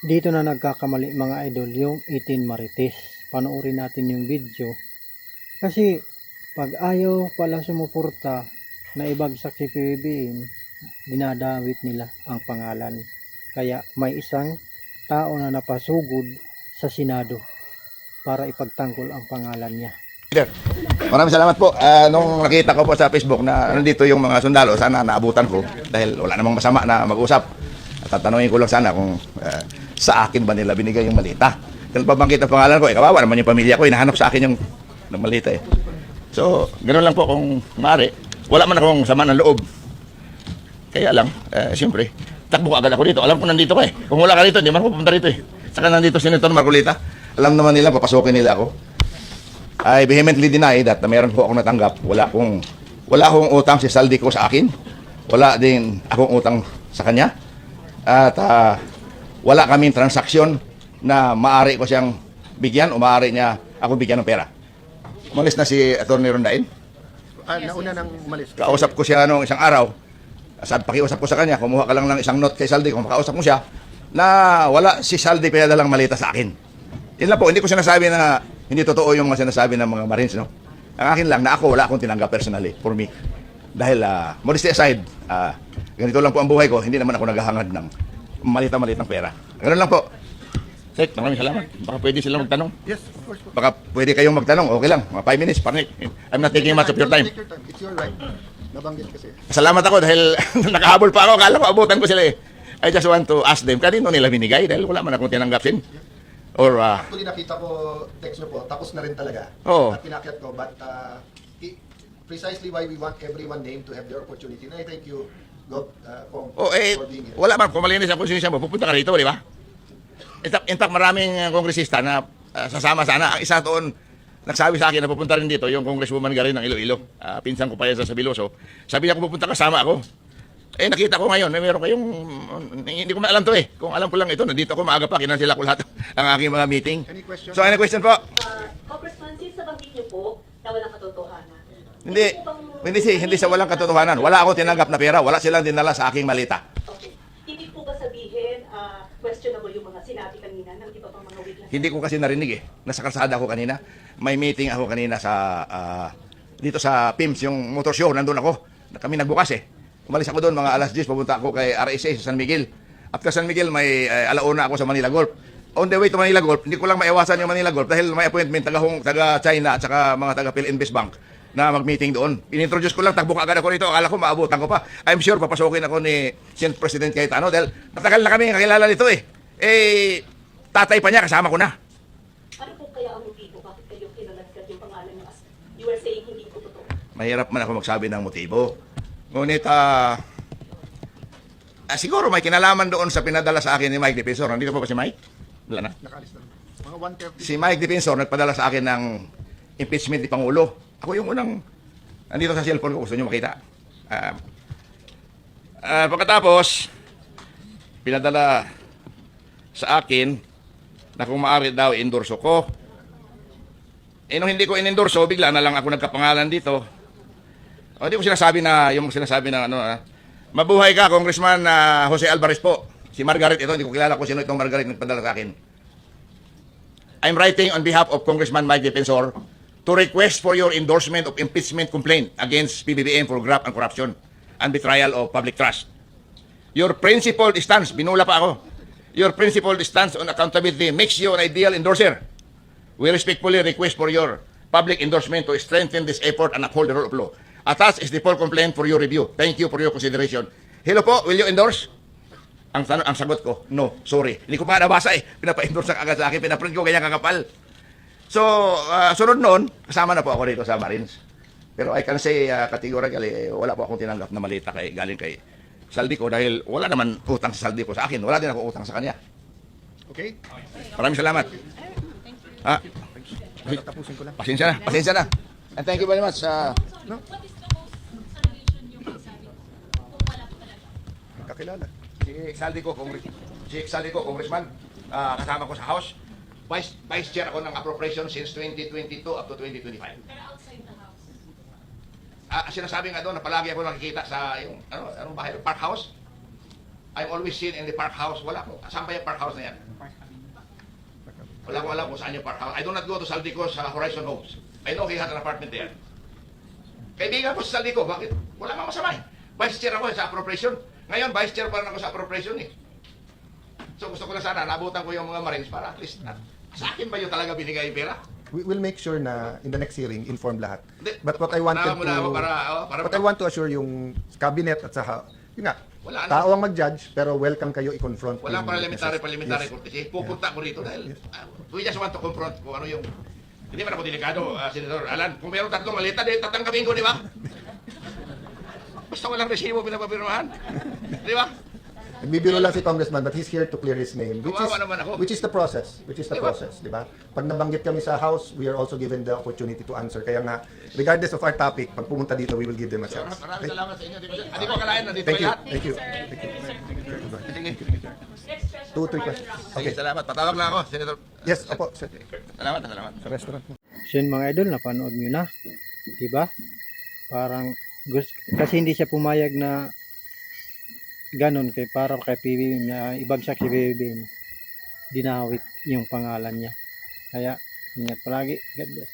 Dito na nagkakamali mga idol yung 18 Marites. Panoorin natin yung video. Kasi pag ayaw pala sumuporta na ibagsak si PBBM, dinadawit nila ang pangalan. Kaya may isang tao na napasugod sa Senado para ipagtanggol ang pangalan niya. Maraming salamat po. Nung nakita ko po sa Facebook na nandito yung mga sundalo, sana naabutan ko dahil wala namang masama na mag-usap. Tatanungin ko lang sana kung sa akin ba nila binigay yung malita. Dahil pabangkit ang pangalan ko, kawawa naman yung pamilya ko, hinahanap sa akin yung malita eh. So, ganoon lang po kung maaari. Wala man akong sama ng loob. Kaya lang, siyempre, takbo agad ako dito. Alam ko nandito ka eh. Kung wala ka dito, hindi man ako pupunta rito eh. Saka nandito si Senator Marcolita. Alam naman nila, papasukin nila ako. I vehemently deny that na meron po akong natanggap. Wala akong utang si Saldi ko sa akin. Wala din akong utang sa kanya. At wala kaming transaksyon na maaari ko siyang bigyan o maaari niya ako bigyan ng pera. Umalis na si Atty. Rondain. Nauna nang umalis. Kausap ko siya noong isang araw. Pakiusap ko sa kanya, kumuha ka lang ng isang note kay Saldi kung makausap mo siya na wala si Saldi pinadalang malita sa akin. Yun lang po, hindi ko sinasabi na hindi totoo yung mga sinasabi ng mga Marines, no? Ang akin lang na ako, wala akong tinanggap personally for me. Dahil, modesty aside, ganito lang po ang buhay ko, hindi naman ako naghahangad ng malita-malitang pera. Ganun lang po. Sek, maraming salamat. Baka pwede silang magtanong. Yes, of course po. Baka pwede kayong magtanong, okay lang. Mga 5 minutes, parang I'm not taking much of your time. Take your time. It's your right. Nabanggit kasi. Salamat ako dahil nakahabol pa ako. Akala ko abutan ko sila eh. I just want to ask them, kanino nila binigay? Dahil wala man akong tinanggap sin. Or, Actually, nakita ko text nyo po, tapos na rin talaga. Oo. At pinakyat ko, but precisely why we want everyone named to have their opportunity. And I thank you, God, oh, eh, for being here. wala man. Kung malinis ang konsensya mo, pupunta ka rito, di ba? In fact, maraming kongresista na sasama sana. Ang isa doon, nagsabi sa akin na pupunta rin dito, yung Congresswoman Garin ng Iloilo. Pinsan ko pa yan sa Sabiloso. Sabi niya kung pupunta kasama ako. Eh, nakita ko ngayon, meron kayong, hindi ko maalam to eh. Kung alam ko lang ito, nandito ako maaga pa, kinansila ko lahat ang aking mga meeting. Any question? So, any question po? Congressman, since nabanggit niyo po na walang katotohanan. Hindi sa walang katotohanan. Wala ako tinanggap na pera, wala silang dinala sa aking malita. Okay. Hindi po ba sabihin questionable yung mga sinabi kanina ng iba pang mga witness? Hindi ko kasi narinig eh. Nasa kalsada ako kanina. May meeting ako kanina sa, dito sa PIMS, yung motor show, nandun ako. Kami nagbukas eh. Umalis ako doon, mga alas 10, pupunta ako kay RSA sa San Miguel. After San Miguel, may alauna ako sa Manila Golf. On the way to Manila Golf, hindi ko lang maiwasan yung Manila Golf dahil may appointment taga China at saka mga taga PhilInvest Bank na mag-meeting doon. Inintroduce ko lang, takbo agad ako rito. Akala ko maabutan ko pa. I'm sure papasukin ako ni Senate President Cayetano dahil matagal na kami kakilala nito eh. Eh, tatay pa niya, kasama ko na. Ano po kaya ang motibo? Bakit kayo kinalagkat yung pangalan niyo as you were saying hindi po totoo? Mahirap man ako magsabi ng motibo. Ngunit, siguro may kinalaman doon sa pinadala sa akin ni Mike Defensor. Nandito po ba si Mike? Wala na. Nakaalis na. Mga 1:30. Si Mike Defensor nagpadala sa akin ng impeachment ni Pangulo. Ako yung unang, nandito sa cellphone ko, gusto nyo makita. Pagkatapos, pinadala sa akin na kung maaari daw endorso ko. Eh nung hindi ko inendorso, bigla na lang ako nagkapangalan dito. O, hindi ko sinasabi na, yung sinasabi na ano, mabuhay ka, Congressman Jose Alvarez po. Si Margaret ito, hindi ko kilala kung sino itong Margaret nagpadala sa akin. I'm writing on behalf of Congressman Mike Defensor to request for your endorsement of impeachment complaint against PBBM for graft and corruption and betrayal of public trust. Your principled stance, binula pa ako, your principled stance on accountability makes you an ideal endorser. We respectfully request for your public endorsement to strengthen this effort and uphold the rule of law. Attached is the full complaint for your review. Thank you for your consideration. Hello po, will you endorse? Ang sagot ko, no, sorry. Hindi ko pa nabasa eh. Pinapa-endorse na agad sa akin, pinaprint ko ganyan kakapal. So, sunod noon, kasama na po ako dito sa Marines. Pero I can say categorically, wala po akong tinanggap na malita galing kay Saldico dahil wala naman utang si Saldico sa akin. Wala din ako utang sa kanya. Okay? Maraming salamat. Tapusin ko lang. Pasensya na. And thank you very much. No? Kakilala. Si Saldico, congressman, kasama ko sa House. Vice Chair ako ng appropriation since 2022 up to 2025. Pero outside the house. Sinasabi nga doon na palagi ako nakikita sa yung anong bahay, Park House. I'm always seen in the park house. Wala ko. Saan ba yung park house na yan? Wala ko alam kung saan yung park house. I do not go to Saldico sa Horizon Homes. I know he has an apartment there. Kaibigan ko sa Saldico, bakit? Wala nga masama eh. Vice chair ako sa appropriation. Ngayon, vice chair pa rin ako sa appropriation eh. So gusto ko na sana, nabutan ko yung mga Marines para at least sa akin ba yung talaga binigay yung pera? We will make sure na in the next hearing, inform lahat. Hindi. But what I wanted Tama mo na ako para what I want to assure yung cabinet at sa, yun nga, Wala na. tao ang mag-judge, pero welcome kayo i-confront. Walang yung parliamentary witnesses. Yes. courtesy. Pupunta ko rito dahil we just want to confront kung ano yung... Hindi man ako delikado, Senator Alan. Kung mayroong tatlong malita, tatanggapin ko, di ba? Basta walang resibo pinapapirmahan. Di ba? Nagbibiro lang si Congressman, but he's here to clear his name, Kawawa naman ako. which is the process. Which is the Diba? process, di ba? Pag nabanggit kami sa House, we are also given the opportunity to answer. Kaya nga, regardless of our topic, pag pumunta dito, we will give them a chance. Maraming salamat sa inyo. Hindi ko akalain na dito Thank you. lahat. Thank you. Next question. 2, 3 questions. Okay, salamat. Patawag lang ako, Senator. Yes, opo. Sir. Salamat, salamat. Sa restaurant. So yun mga idol, napanood nyo na. Diba? Parang, kasi hindi siya pumayag na ganun kay para kay PBBM na ibagsak si PBBM. Dinawit yung pangalan niya. Kaya, ingat palagi. God bless.